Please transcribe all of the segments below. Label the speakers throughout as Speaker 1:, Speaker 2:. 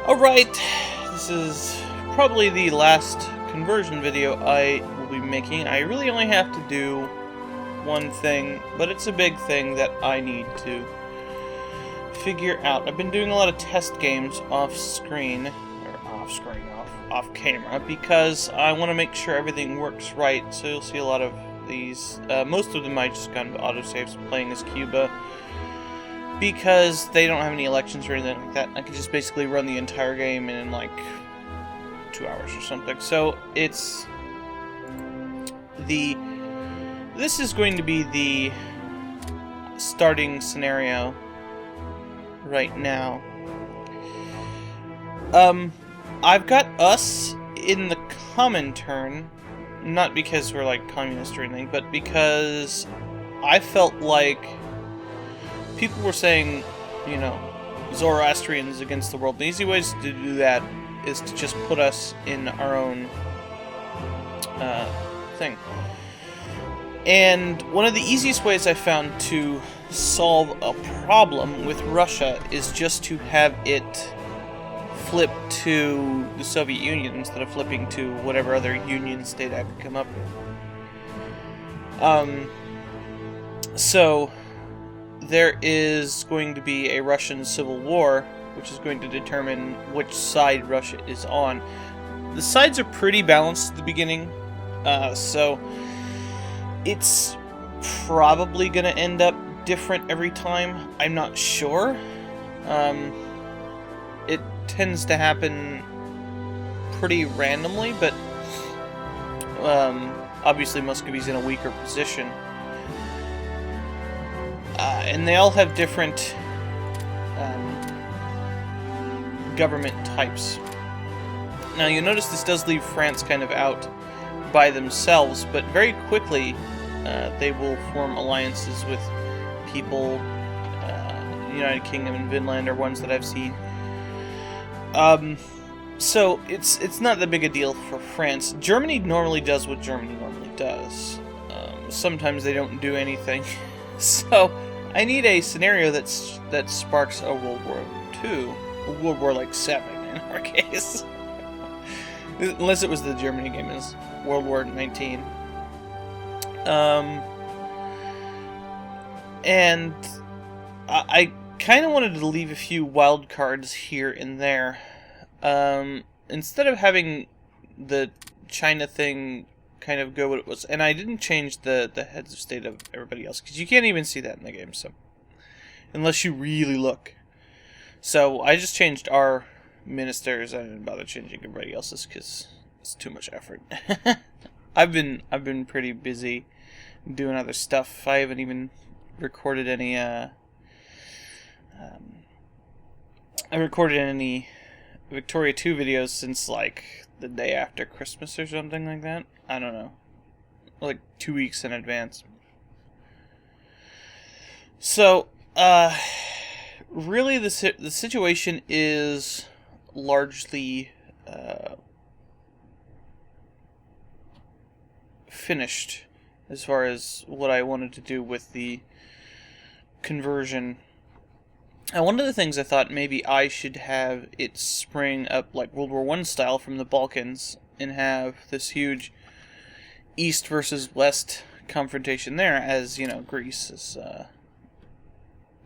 Speaker 1: Alright, this is probably the last conversion video I will be making. I really only have to do one thing, but it's a big thing that I need to figure out. I've been doing a lot of test games off camera, because I want to make sure everything works right. So you'll see a lot of these, most of them I just got into autosaves playing as Cuba, because they don't have any elections or anything like that. I can just basically run the entire game in like 2 hours or something. So it's this is going to be the starting scenario right now. I've got us in the common turn, not because we're like communist or anything, but because I felt like people were saying, you know, Zoroastrians against the world. The easy ways to do that is to just put us in our own thing. And one of the easiest ways I found to solve a problem with Russia is just to have it flip to the Soviet Union instead of flipping to whatever other union state I could come up with. So there is going to be a Russian civil war, which is going to determine which side Russia is on. The sides are pretty balanced at the beginning, so it's probably going to end up different every time. I'm not sure. It tends to happen pretty randomly, but obviously Muscovy's in a weaker position. And they all have different government types. Now you notice this does leave France kind of out by themselves, but very quickly they will form alliances with people. The United Kingdom and Finland are ones that I've seen. So it's not that big a deal for France. Germany normally does what Germany normally does. Sometimes they don't do anything. So I need a scenario that sparks a World War II, a World War like 7 in our case. Unless it was the Germany game, is World War 19. And I kind of wanted to leave a few wild cards here and there. Instead of having the China thing kind of go what it was, and I didn't change the heads of state of everybody else, because you can't even see that in the game, so unless you really look. So I just changed our ministers. I didn't bother changing everybody else's because it's too much effort. I've been pretty busy doing other stuff. I haven't even recorded any Victoria 2 videos since like the day after Christmas or something like that. I don't know. Like 2 weeks in advance. So, really the situation is largely finished as far as what I wanted to do with the conversion. And one of the things I thought maybe I should have it spring up like World War I style from the Balkans and have this huge East versus West confrontation there, as, you know, Greece has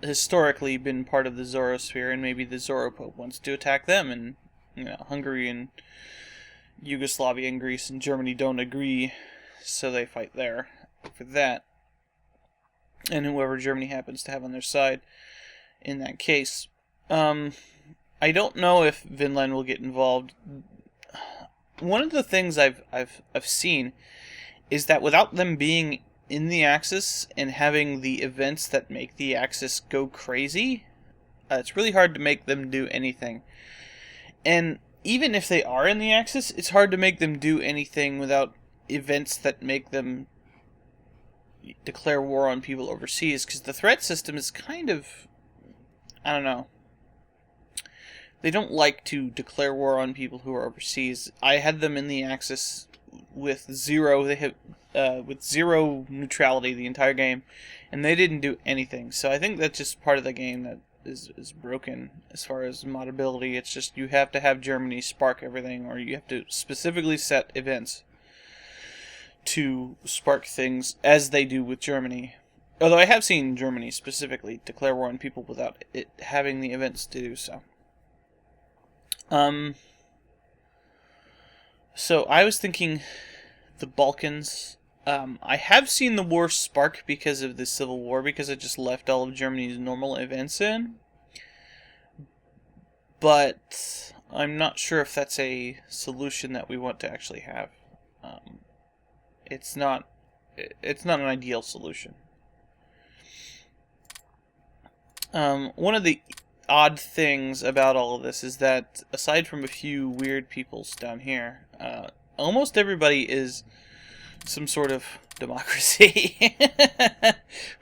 Speaker 1: historically been part of the Zorosphere, and maybe the Zoropope wants to attack them, and, you know, Hungary and Yugoslavia and Greece and Germany don't agree, so they fight there for that. And whoever Germany happens to have on their side in that case. I don't know if Finland will get involved. One of the things I've seen is that without them being in the Axis and having the events that make the Axis go crazy, it's really hard to make them do anything. And even if they are in the Axis, it's hard to make them do anything without events that make them declare war on people overseas, because the threat system is kind of, I don't know. They don't like to declare war on people who are overseas. I had them in the Axis with zero. They have with zero neutrality the entire game, and they didn't do anything. So I think that's just part of the game that is broken as far as modability. It's just you have to have Germany spark everything, or you have to specifically set events to spark things as they do with Germany. Although I have seen Germany specifically declare war on people without it having the events to do so. So I was thinking the Balkans. I have seen the war spark because of the Civil War, because it just left all of Germany's normal events in. But I'm not sure if that's a solution that we want to actually have. It's not an ideal solution. One of the odd things about all of this is that, aside from a few weird peoples down here, almost everybody is some sort of democracy.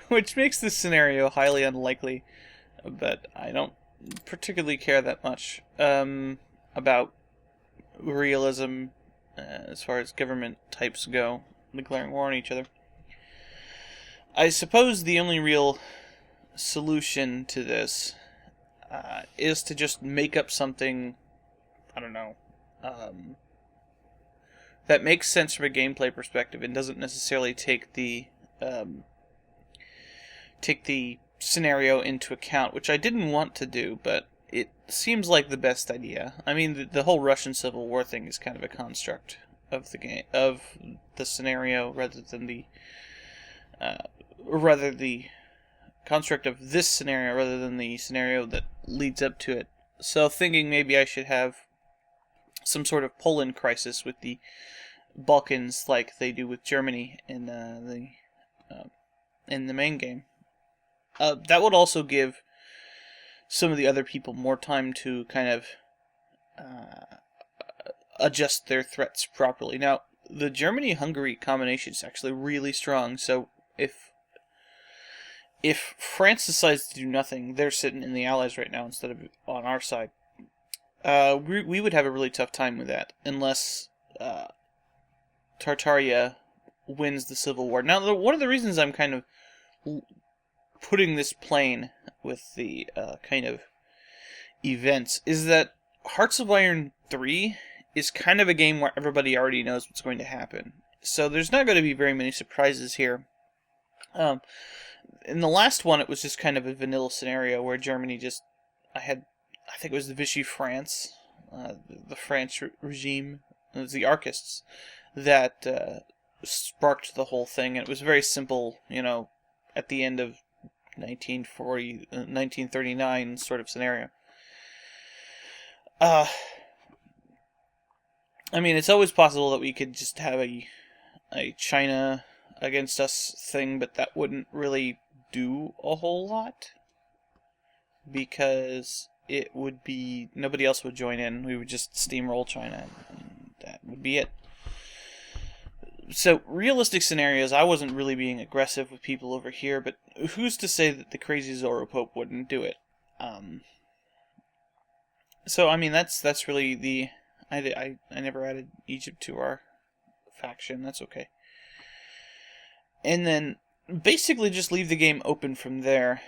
Speaker 1: Which makes this scenario highly unlikely, but I don't particularly care that much about realism as far as government types go, declaring war on each other. I suppose the only real solution to this is to just make up something, I don't know, that makes sense from a gameplay perspective and doesn't necessarily take the scenario into account, which I didn't want to do, but it seems like the best idea. I mean, the whole Russian Civil War thing is kind of a construct of the game, of the scenario, rather than the construct of this scenario rather than the scenario that leads up to it. So thinking maybe I should have some sort of Poland crisis with the Balkans, like they do with Germany in the main game. That would also give some of the other people more time to kind of adjust their threats properly. Now, the Germany-Hungary combination is actually really strong, so if France decides to do nothing, they're sitting in the Allies right now instead of on our side. We would have a really tough time with that, unless Tartaria wins the Civil War. Now, one of the reasons I'm kind of putting this plain with the kind of events is that Hearts of Iron 3 is kind of a game where everybody already knows what's going to happen. So there's not going to be very many surprises here. In the last one, it was just kind of a vanilla scenario where Germany just... I think it was the Vichy France, the French regime, it was the Archists, that sparked the whole thing. And it was very simple, at the end of 1939 sort of scenario. I mean, it's always possible that we could just have a China against us thing, but that wouldn't really do a whole lot, because it would be, nobody else would join in. We would just steamroll China, and that would be it. So, realistic scenarios, I wasn't really being aggressive with people over here, but who's to say that the crazy Zoro Pope wouldn't do it? So, I mean, that's really the... I never added Egypt to our faction, that's okay. And then, basically just leave the game open from there,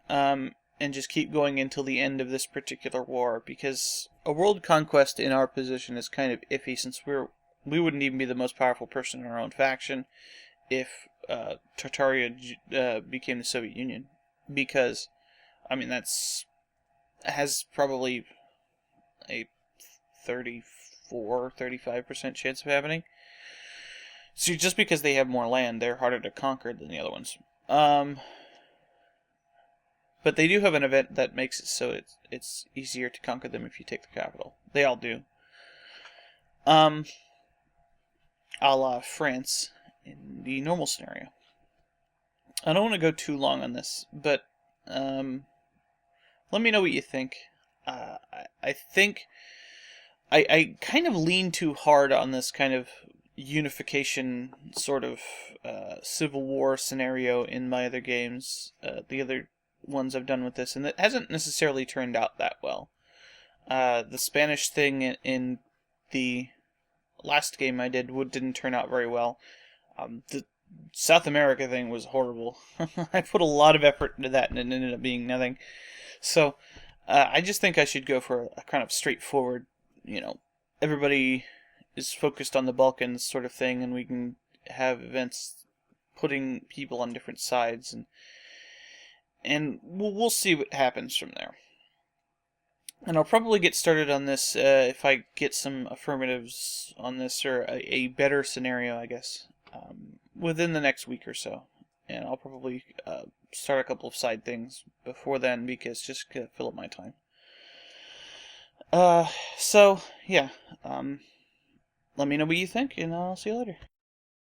Speaker 1: and just keep going until the end of this particular war, because a world conquest in our position is kind of iffy, since we wouldn't even be the most powerful person in our own faction if Tartaria became the Soviet Union, because, I mean, has probably a 34-35% chance of happening. So just because they have more land, they're harder to conquer than the other ones. But they do have an event that makes it so it's easier to conquer them if you take the capital. They all do. A la France in the normal scenario. I don't want to go too long on this, but let me know what you think. I think I kind of lean too hard on this kind of unification sort of civil war scenario in my other games, the other ones I've done with this, and it hasn't necessarily turned out that well. The Spanish thing in the last game I didn't turn out very well. The South America thing was horrible. I put a lot of effort into that and it ended up being nothing. So, I just think I should go for a kind of straightforward, everybody is focused on the Balkans sort of thing, and we can have events putting people on different sides, and we'll see what happens from there. And I'll probably get started on this if I get some affirmatives on this, or a better scenario, I guess, within the next week or so. And I'll probably start a couple of side things before then, because just to fill up my time. So, yeah. Let me know what you think, and I'll see you later.